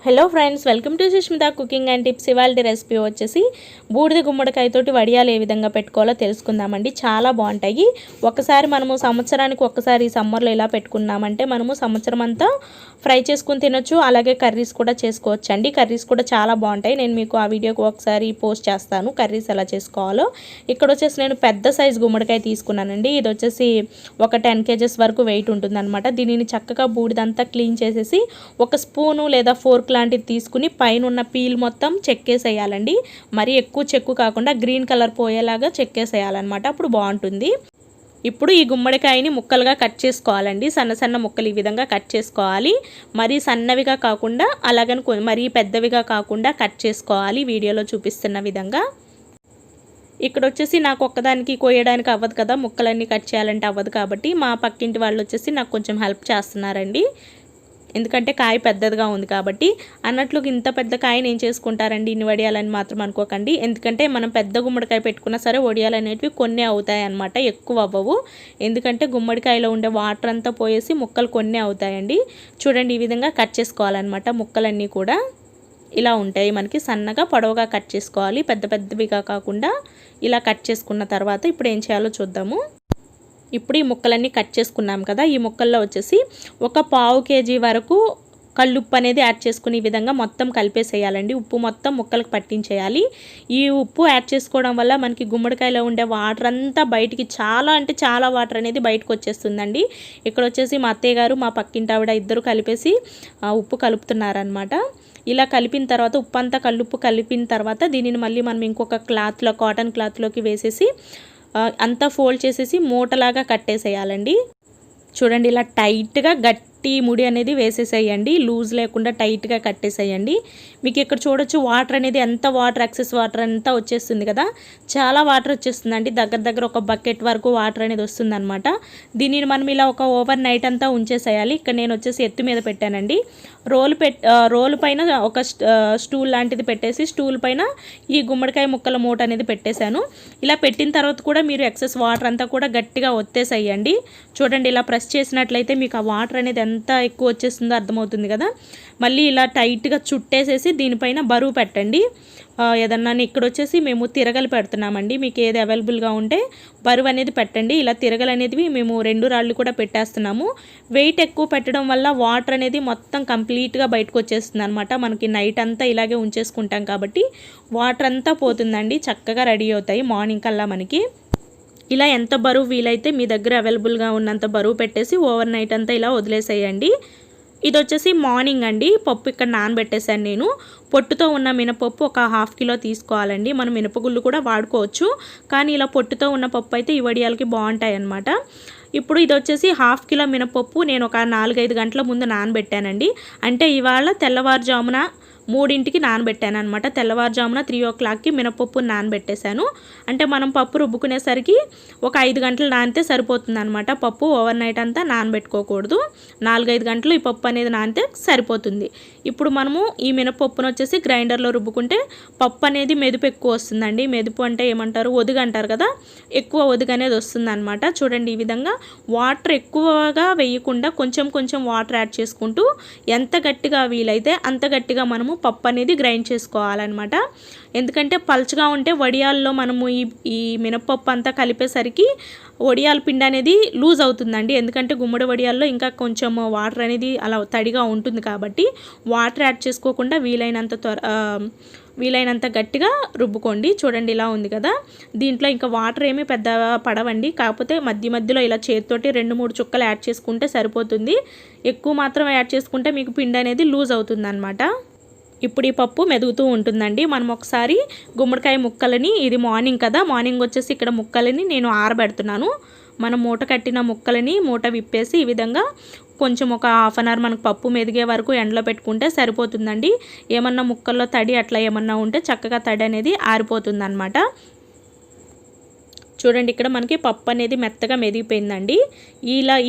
Hello friends, welcome to Sushmita cooking and tips. ఇవాళ recipe వచ్చేసి బూడిద గుమ్మడికాయతోటి వడియాలు ఏ విధంగా పెట్టుకోవాలో తెలుసుకుందామండి. చాలా బాగుంటాయి. ఒకసారి మనము సంవత్సరానికి ఒక్కసారి ఈ సమ్మర్లో ఇలా పెట్టుకున్నామంటే మనము సంవత్సరం అంతా ఫ్రై చేసుకుని తినొచ్చు. అలాగే కర్రీస్ కూడా చేసుకోవచ్చు అండి. కర్రీస్ కూడా చాలా బాగుంటాయి. నేను మీకు ఆ వీడియోకి ఒకసారి పోస్ట్ చేస్తాను కర్రీస్ ఎలా చేసుకోవాలో. ఇక్కడ వచ్చేసి నేను పెద్ద సైజు గుమ్మడికాయ తీసుకున్నానండి. ఇది వచ్చేసి ఒక 10 kgs వరకు వెయిట్ ఉంటుందన్నమాట. దీనిని చక్కగా బూడిదంతా క్లీన్ చేసేసి ఒక స్పూను లేదా ఫోర్క్ లాంటిది తీసుకుని పైన ఉన్న పీల్ మొత్తం చెక్కేసేయాలండి. మరి ఎక్కువ చెక్కు కాకుండా గ్రీన్ కలర్ పోయేలాగా చెక్కేసేయాలన్నమాట. అప్పుడు బాగుంటుంది. ఇప్పుడు ఈ గుమ్మడికాయని ముక్కలుగా కట్ చేసుకోవాలండి. సన్న సన్న ముక్కలు ఈ విధంగా కట్ చేసుకోవాలి. మరీ సన్నవిగా కాకుండా అలాగని మరీ పెద్దవిగా కాకుండా కట్ చేసుకోవాలి వీడియోలో చూపిస్తున్న విధంగా. ఇక్కడ వచ్చేసి నాకు ఒక్కదానికి కోయడానికి అవ్వదు కదా, ముక్కలన్నీ కట్ చేయాలంటే అవ్వదు. కాబట్టి మా పక్కింటి వాళ్ళు వచ్చేసి నాకు కొంచెం హెల్ప్ చేస్తున్నారండి. ఎందుకంటే కాయ పెద్దదిగా ఉంది కాబట్టి. అన్నట్లు ఇంత పెద్ద కాయని ఏం చేసుకుంటారండి, ఇన్ని వడియాలని మాత్రం అనుకోకండి. ఎందుకంటే మనం పెద్ద గుమ్మడికాయ పెట్టుకున్నా సరే వడియాలు అనేటివి కొన్ని అవుతాయి అన్నమాట, ఎక్కువ అవ్వవు. ఎందుకంటే గుమ్మడికాయలో ఉండే వాటర్ అంతా పోయేసి ముక్కలు కొన్ని అవుతాయండి. చూడండి, ఈ విధంగా కట్ చేసుకోవాలన్నమాట. ముక్కలన్నీ కూడా ఇలా ఉంటాయి. మనకి సన్నగా పొడవుగా కట్ చేసుకోవాలి, పెద్ద పెద్దవిగా కాకుండా. ఇలా కట్ చేసుకున్న తర్వాత ఇప్పుడు ఏం చేయాలో చూద్దాము. ఇప్పుడు ఈ ముక్కలన్నీ కట్ చేసుకున్నాం కదా, ఈ ముక్కల్లో వచ్చేసి ఒక పావు కేజీ వరకు కల్లుప్పు అనేది యాడ్ చేసుకుని ఈ విధంగా మొత్తం కలిపేసేయాలండి. ఉప్పు మొత్తం ముక్కలకు పట్టించేయాలి. ఈ ఉప్పు యాడ్ చేసుకోవడం వల్ల మనకి గుమ్మడికాయలో ఉండే వాటర్ అంతా బయటికి చాలా వాటర్ అనేది బయటకు వచ్చేస్తుందండి. ఇక్కడ వచ్చేసి మా అత్తయ్య గారు మా పక్కింటి ఆవిడ ఇద్దరు కలిపేసి ఉప్పు కలుపుతున్నారనమాట. ఇలా కలిపిన తర్వాత ఉప్పు అంతా కల్లుప్పు కలిపిన తర్వాత దీనిని మళ్ళీ మనం ఇంకొక క్లాత్లో, కాటన్ క్లాత్లోకి వేసేసి అంతా ఫోల్డ్ చేసేసి మూటలాగా కట్టేసేయాలండి. చూడండి, ఇలా టైట్గా గట్టి ముడి అనేది వేసేసేయండి. లూజ్ లేకుండా టైట్గా కట్టేసేయండి. మీకు ఇక్కడ చూడొచ్చు వాటర్ అనేది ఎంత వాటర్, ఎక్సెస్ వాటర్ అంతా వచ్చేస్తుంది కదా, చాలా వాటర్ వచ్చేస్తుందండి. దగ్గర ఒక బకెట్ వరకు వాటర్ అనేది వస్తుందన్నమాట. దీనిని మనం ఇలా ఒక ఓవర్ నైట్ అంతా ఉంచేసేయాలి. ఇక్కడ నేను వచ్చేసి ఎత్తు మీద పెట్టానండి. రోలు పైన ఒక స్టూల్ లాంటిది పెట్టేసి స్టూల్ పైన ఈ గుమ్మడికాయ ముక్కల మూట అనేది పెట్టేశాను. ఇలా పెట్టిన తర్వాత కూడా మీరు ఎక్సెస్ వాటర్ అంతా కూడా గట్టిగా ఒత్తేసేయండి. చూడండి, ఇలా ప్రెస్ చేసినట్లయితే మీకు ఆ వాటర్ అనేది ఎంత ఎక్కువ వచ్చేస్తుందో అర్థమవుతుంది కదా. మళ్ళీ ఇలా టైట్గా చుట్టేసేసి దీనిపైన బరువు పెట్టండి. ఏదన్నా ఇక్కడ వచ్చేసి మేము తిరగలు పెడుతున్నామండి. మీకు ఏది అవైలబుల్గా ఉంటే బరువు అనేది పెట్టండి. ఇలా తిరగలు అనేవి మేము 2 రాళ్ళు కూడా పెట్టేస్తున్నాము. వెయిట్ ఎక్కువ పెట్టడం వల్ల వాటర్ అనేది మొత్తం కంప్లీట్గా బయటకు వచ్చేస్తుంది అనమాట. మనకి నైట్ అంతా ఇలాగే ఉంచేసుకుంటాం కాబట్టి వాటర్ అంతా పోతుందండి. చక్కగా రెడీ అవుతాయి మార్నింగ్ కల్లా మనకి. ఇలా ఎంత బరువు వీలైతే మీ దగ్గర అవైలబుల్గా ఉన్నంత బరువు పెట్టేసి ఓవర్ నైట్ అంతా ఇలా వదిలేసేయండి. ఇది వచ్చేసి మార్నింగ్ అండి. పప్పు ఇక్కడ నానబెట్టేశాను నేను. పొట్టుతో ఉన్న మినపప్పు ఒక 1/2 కిలో తీసుకోవాలండి. మనం మినపగుళ్ళు కూడా వాడుకోవచ్చు, కానీ ఇలా పొట్టుతో ఉన్న పప్పు అయితే ఈ వడియాలకి బాగుంటాయి అన్నమాట. ఇప్పుడు ఇది వచ్చేసి 1/2 కిలో మినపప్పు నేను ఒక 4-5 గంటల ముందు నానబెట్టానండి. అంటే ఇవాళ తెల్లవారుజామున 3ంటికి నానబెట్టాను అనమాట. తెల్లవారుజామున 3 o'clockకి మినపప్పు నానబెట్టేశాను. అంటే మనం పప్పు రుబ్బుకునేసరికి ఒక 5 గంటలు నానితే సరిపోతుంది అనమాట. పప్పు ఓవర్ నైట్ అంతా నానబెట్టుకోకూడదు. 4-5 గంటలు ఈ పప్పు అనేది నానితే సరిపోతుంది. ఇప్పుడు మనము ఈ మినపప్పును వచ్చేసి గ్రైండర్లో రుబ్బుకుంటే పప్పు అనేది మెదుపు ఎక్కువ వస్తుందండి. మెదుపు అంటే ఏమంటారు, ఒదుగు అంటారు కదా, ఎక్కువ ఒదుగు అనేది వస్తుంది అనమాట. చూడండి, ఈ విధంగా వాటర్ ఎక్కువగా వేయకుండా కొంచెం వాటర్ యాడ్ చేసుకుంటూ ఎంత గట్టిగా వీలైతే అంత గట్టిగా మనము పప్పు అనేది గ్రైండ్ చేసుకోవాలన్నమాట. ఎందుకంటే పల్చగా ఉంటే వడియాల్లో మనము ఈ మినపప్పు అంతా కలిపేసరికి వడియాల పిండి అనేది లూజ్ అవుతుందండి. ఎందుకంటే గుమ్మడి వడియాల్లో ఇంకా కొంచెం వాటర్ అనేది అలా తడిగా ఉంటుంది కాబట్టి వాటర్ యాడ్ చేసుకోకుండా వీలైనంత గట్టిగా రుబ్బుకోండి. చూడండి, ఇలా ఉంది కదా. దీంట్లో ఇంకా వాటర్ ఏమీ పెద్ద పడవండి. కాకపోతే మధ్యలో ఇలా చేతితోటి 2-3 చుక్కలు యాడ్ చేసుకుంటే సరిపోతుంది. ఎక్కువ మాత్రం యాడ్ చేసుకుంటే మీకు పిండి అనేది లూజ్ అవుతుందన్నమాట. ఇప్పుడు ఈ పప్పు మెదుగుతూ ఉంటుందండి. మనం ఒకసారి గుమ్మడికాయ ముక్కలని, ఇది మార్నింగ్ కదా, మార్నింగ్ వచ్చేసి ఇక్కడ ముక్కలని నేను ఆరబెడుతున్నాను. మనం మూట కట్టిన ముక్కలని మూట విప్పేసి ఈ విధంగా కొంచెం ఒక 1/2 hour మనకు పప్పు మెదిగే వరకు ఎండలో పెట్టుకుంటే సరిపోతుందండి. ఏమన్నా ముక్కల్లో తడి అట్లా ఏమన్నా ఉంటే చక్కగా తడి అనేది ఆరిపోతుంది అనమాట. చూడండి, ఇక్కడ మనకి పప్పు అనేది మెత్తగా మెదిగిపోయిందండి.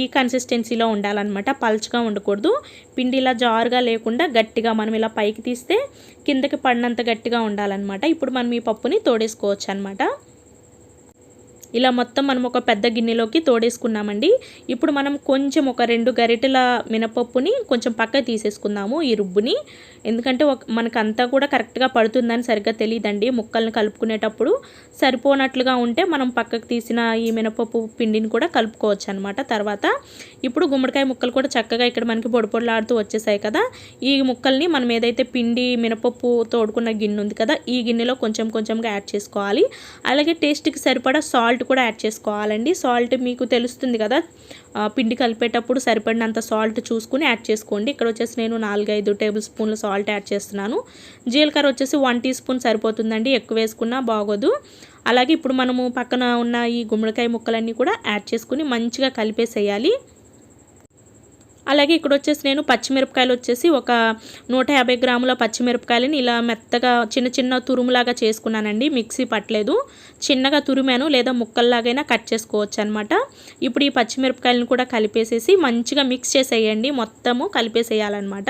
ఈ కన్సిస్టెన్సీలో ఉండాలన్నమాట. పల్చగా ఉండకూడదు. పిండి ఇలా జారుగా లేకుండా గట్టిగా మనం ఇలా పైకి తీస్తే కిందకి పడినంత గట్టిగా ఉండాలన్నమాట. ఇప్పుడు మనం ఈ పప్పుని తోడేసుకోవచ్చు అనమాట. ఇలా మొత్తం మనం ఒక పెద్ద గిన్నెలోకి తోడేసుకున్నామండి. ఇప్పుడు మనం కొంచెం ఒక 2 గరిటెల మినపప్పుని కొంచెం పక్కకి తీసేసుకుందాము ఈ రుబ్బుని. ఎందుకంటే మనకంతా కూడా కరెక్ట్గా పడుతుందని సరిగ్గా తెలియదండి. ముక్కల్ని కలుపుకునేటప్పుడు సరిపోనట్లుగా ఉంటే మనం పక్కకు తీసిన ఈ మినపప్పు పిండిని కూడా కలుపుకోవచ్చు అనమాట. తర్వాత ఇప్పుడు గుమ్మడికాయ ముక్కలు కూడా చక్కగా ఇక్కడ మనకి పొడి పొడిలాడుతూ వచ్చేసాయి కదా. ఈ ముక్కల్ని మనం ఏదైతే పిండి మినపప్పు తోడుకున్న గిన్నె ఉంది కదా, ఈ గిన్నెలో కొంచెం కొంచెంగా యాడ్ చేసుకోవాలి. అలాగే టేస్ట్కి సరిపడా సాల్ట్ కూడా యాడ్ చేసుకోవాలండి. సాల్ట్ మీకు తెలుస్తుంది కదా, పిండి కలిపేటప్పుడు సరిపడినంత సాల్ట్ చూసుకుని యాడ్ చేసుకోండి. ఇక్కడ వచ్చేసి నేను 4-5 టేబుల్ స్పూన్ల సాల్ట్ యాడ్ చేస్తున్నాను. జీలకర్ర వచ్చేసి 1 టీ స్పూన్ సరిపోతుందండి, ఎక్కువ వేసుకున్నా బాగోదు. అలాగే ఇప్పుడు మనము పక్కన ఉన్న ఈ గుమ్మడికాయ ముక్కలన్నీ కూడా యాడ్ చేసుకుని మంచిగా కలిపేసేయాలి. అలాగే ఇక్కడ వచ్చేసి నేను పచ్చిమిరపకాయలు వచ్చేసి ఒక 150 గ్రాముల పచ్చిమిరపకాయలని ఇలా మెత్తగా చిన్న చిన్న తురుములాగా చేసుకున్నానండి. మిక్సీ పట్టలేదు, చిన్నగా తురిమాను, లేదా ముక్కల్లాగైనా కట్ చేసుకోవచ్చు అనమాట. ఇప్పుడు ఈ పచ్చిమిరపకాయలను కూడా కలిపేసేసి మంచిగా మిక్స్ చేసేయండి, మొత్తము కలిపేసేయాలన్నమాట.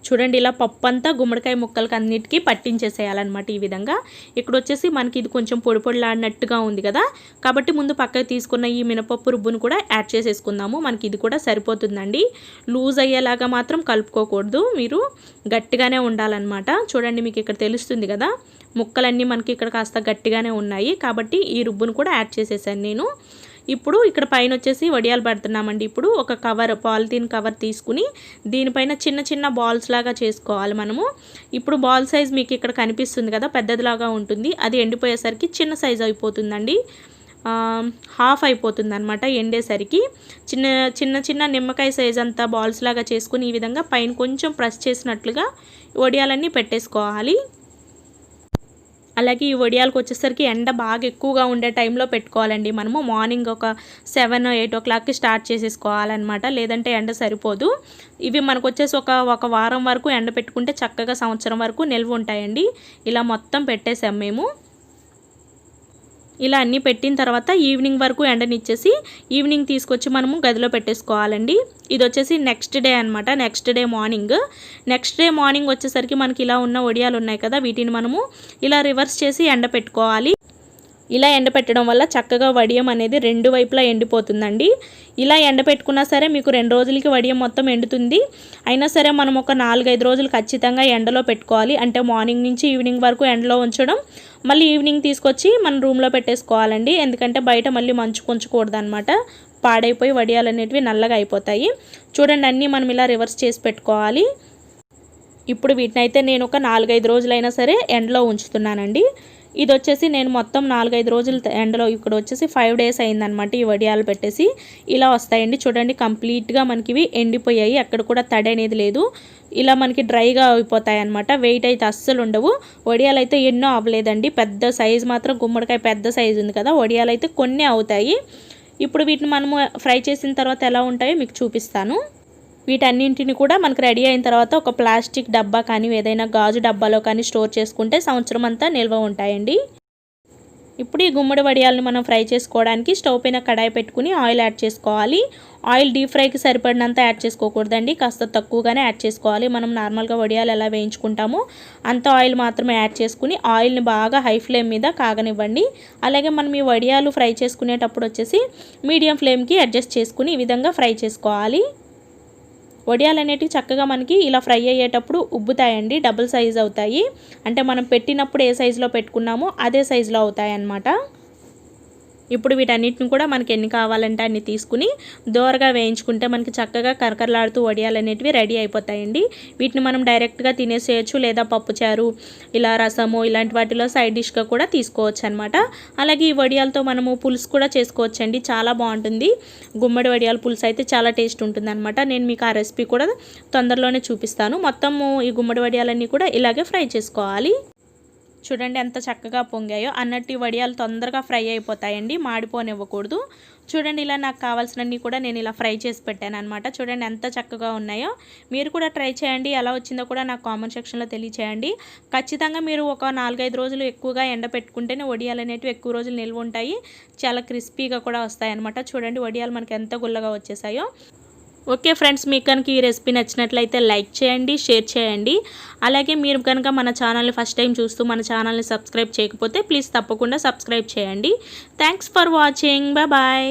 చూడండి ఇలా పప్పు అంతా గుమ్మడికాయ ముక్కలకి అన్నిటికీ పట్టించేసేయాలన్నమాట. ఈ విధంగా ఇక్కడ వచ్చేసి మనకి ఇది కొంచెం పొడి పొడిలాడినట్టుగా ఉంది కదా, కాబట్టి ముందు పక్కకి తీసుకున్న ఈ మినపప్పు రుబ్బును కూడా యాడ్ చేసేసుకుందాము. మనకి ఇది కూడా సరిపోతుందండి. లూజ్ అయ్యేలాగా మాత్రం కలుపుకోకూడదు, మీరు గట్టిగానే ఉండాలన్నమాట. చూడండి మీకు ఇక్కడ తెలుస్తుంది కదా, ముక్కలన్నీ మనకి ఇక్కడ కాస్త గట్టిగానే ఉన్నాయి, కాబట్టి ఈ రుబ్బును కూడా యాడ్ చేసేసాను నేను. ఇప్పుడు ఇక్కడ పైన వచ్చేసి వడియాలు పెడుతున్నామండి. ఇప్పుడు ఒక కవర్, పాలిథీన్ కవర్ తీసుకుని దీనిపైన చిన్న చిన్న బాల్స్ లాగా చేసుకోవాలి మనము. ఇప్పుడు బాల్ సైజ్ మీకు ఇక్కడ కనిపిస్తుంది కదా, పెద్దదిలాగా ఉంటుంది. అది ఎండిపోయేసరికి చిన్న సైజ్ అయిపోతుందండి, హాఫ్ అయిపోతుంది అనమాట ఎండేసరికి. చిన్న చిన్న చిన్న నిమ్మకాయ సైజ్ అంతా బాల్స్ లాగా చేసుకుని ఈ విధంగా పైన కొంచెం ప్రెస్ చేసినట్లుగా వడియాలన్నీ పెట్టేసుకోవాలి. అలాగే ఈ వడియాలకు వచ్చేసరికి ఎండ బాగా ఎక్కువగా ఉండే టైంలో పెట్టుకోవాలండి. మనము మార్నింగ్ ఒక 7-8 ఓ క్లాక్కి స్టార్ట్ చేసేసుకోవాలన్నమాట, లేదంటే ఎండ సరిపోదు. ఇవి మనకు వచ్చేసి ఒక వారం వరకు ఎండ పెట్టుకుంటే చక్కగా సంవత్సరం వరకు నిల్వ ఉంటాయండి. ఇలా మొత్తం పెట్టేసాం మేము. ఇలా అన్నీ పెట్టిన తర్వాత ఈవినింగ్ వరకు ఎండనిచ్చేసి ఈవినింగ్ తీసుకొచ్చి మనము గదిలో పెట్టేసుకోవాలండి. ఇది వచ్చేసి నెక్స్ట్ డే అనమాట, నెక్స్ట్ డే మార్నింగ్ వచ్చేసరికి మనకి ఇలా ఉన్న వడియాలు ఉన్నాయి కదా, వీటిని మనము ఇలా రివర్స్ చేసి ఎండపెట్టుకోవాలి. ఇలా ఎండపెట్టడం వల్ల చక్కగా వడియం అనేది 2 వైపులా ఎండిపోతుందండి. ఇలా ఎండపెట్టుకున్నా సరే మీకు 2 రోజులకి వడియం మొత్తం ఎండుతుంది. అయినా సరే మనం ఒక 4-5 రోజులు ఖచ్చితంగా ఎండలో పెట్టుకోవాలి. అంటే మార్నింగ్ నుంచి ఈవినింగ్ వరకు ఎండలో ఉంచడం, మళ్ళీ ఈవినింగ్ తీసుకొచ్చి మన రూమ్లో పెట్టేసుకోవాలండి. ఎందుకంటే బయట మళ్ళీ మంచు కొంచకూడదు అనమాట, పాడైపోయి వడియాలు అనేటివి నల్లగా అయిపోతాయి. చూడండి అన్నీ మనం ఇలా రివర్స్ చేసి పెట్టుకోవాలి. ఇప్పుడు వీటినైతే నేను ఒక 4-5 రోజులైనా సరే ఎండలో ఉంచుతున్నానండి. ఇది వచ్చేసి నేను మొత్తం 4-5 రోజులు ఎండలో, ఇక్కడ వచ్చేసి 5 డేస్ అయిందనమాట ఈ వడియాలు పెట్టేసి. ఇలా వస్తాయండి. చూడండి కంప్లీట్గా మనకి ఇవి ఎండిపోయాయి, అక్కడ కూడా తడి అనేది లేదు. ఇలా మనకి డ్రైగా అయిపోతాయి అనమాట. వెయిట్ అయితే అస్సలు ఉండవు. వడియాలు అయితే ఎన్నో అవ్వలేదండి, పెద్ద సైజు మాత్రం గుమ్మడికాయ పెద్ద సైజు ఉంది కదా, వడియాలు అయితే కొన్ని అవుతాయి. ఇప్పుడు వీటిని మనము ఫ్రై చేసిన తర్వాత ఎలా ఉంటాయో మీకు చూపిస్తాను. వీటన్నింటిని కూడా మనకు రెడీ అయిన తర్వాత ఒక ప్లాస్టిక్ డబ్బా కానీ ఏదైనా గాజు డబ్బాలో కానీ స్టోర్ చేసుకుంటే సంవత్సరం అంతా నిల్వ ఉంటాయండి. ఇప్పుడు ఈ గుమ్మడి వడియాలను మనం ఫ్రై చేసుకోవడానికి స్టవ్ పైన కడాయి పెట్టుకుని ఆయిల్ యాడ్ చేసుకోవాలి. ఆయిల్ డీప్ ఫ్రైకి సరిపడినంత యాడ్ చేసుకోకూడదండి, కాస్త తక్కువగానే యాడ్ చేసుకోవాలి. మనం నార్మల్గా వడియాలు ఎలా వేయించుకుంటామో అంత ఆయిల్ మాత్రమే యాడ్ చేసుకుని ఆయిల్ని బాగా హై ఫ్లేమ్ మీద కాగనివ్వండి. అలాగే మనం ఈ వడియాలు ఫ్రై చేసుకునేటప్పుడు వచ్చేసి మీడియం ఫ్లేమ్కి అడ్జస్ట్ చేసుకుని ఈ విధంగా ఫ్రై చేసుకోవాలి. వడియాలు అనేటివి చక్కగా మనకి ఇలా ఫ్రై అయ్యేటప్పుడు ఉబ్బుతాయండి, డబుల్ సైజ్ అవుతాయి. అంటే మనం పెట్టినప్పుడు ఏ సైజులో పెట్టుకున్నామో అదే సైజులో అవుతాయి అన్నమాట. ఇప్పుడు వీటన్నిటిని కూడా మనకి ఎన్ని కావాలంటే అన్ని తీసుకుని దోరగా వేయించుకుంటే మనకి చక్కగా కరకరలాడుతూ వడియాలు అనేటివి రెడీ అయిపోతాయండి. వీటిని మనం డైరెక్ట్గా తినేసేయచ్చు, లేదా పప్పుచారు, ఇలా రసము ఇలాంటి వాటిలో సైడ్ డిష్గా కూడా తీసుకోవచ్చు అనమాట. అలాగే ఈ వడియాలతో మనము పులుసు కూడా చేసుకోవచ్చండి, చాలా బాగుంటుంది. గుమ్మడి వడియాల పులుసు అయితే చాలా టేస్ట్ ఉంటుంది అనమాట. నేను మీకు ఆ రెసిపీ కూడా తొందరలోనే చూపిస్తాను. మొత్తము ఈ గుమ్మడి వడియాలన్నీ కూడా ఇలాగే ఫ్రై చేసుకోవాలి. చూడండి ఎంత చక్కగా పొంగాయో. అన్నట్టు ఈ వడియాలు తొందరగా ఫ్రై అయిపోతాయండి, మాడిపోనివ్వకూడదు. చూడండి ఇలా నాకు కావాల్సినన్ని కూడా నేను ఇలా ఫ్రై చేసి పెట్టాను అనమాట. చూడండి ఎంత చక్కగా ఉన్నాయో. మీరు కూడా ట్రై చేయండి, ఎలా వచ్చిందో కూడా నాకు కామెంట్ సెక్షన్లో తెలియచేయండి. ఖచ్చితంగా మీరు ఒక 4-5 రోజులు ఎక్కువగా ఎండపెట్టుకుంటేనే వడియాలు అనేటివి ఎక్కువ రోజులు నిల్వ ఉంటాయి, చాలా క్రిస్పీగా కూడా వస్తాయి అనమాట. చూడండి వడియాలు మనకి ఎంత గుల్లగా వచ్చేసాయో. ఓకే ఫ్రెండ్స్, మీకు కనుక ఈ రెసిపీ నచ్చినట్లయితే లైక్ చేయండి, షేర్ చేయండి. అలాగే మీరు కనుక మన ఛానల్ని ఫస్ట్ టైం చూస్తూ మన ఛానల్ని సబ్స్క్రైబ్ చేయకపోతే ప్లీజ్ తప్పకుండా సబ్స్క్రైబ్ చేయండి. Thanks for watching. బాయ్.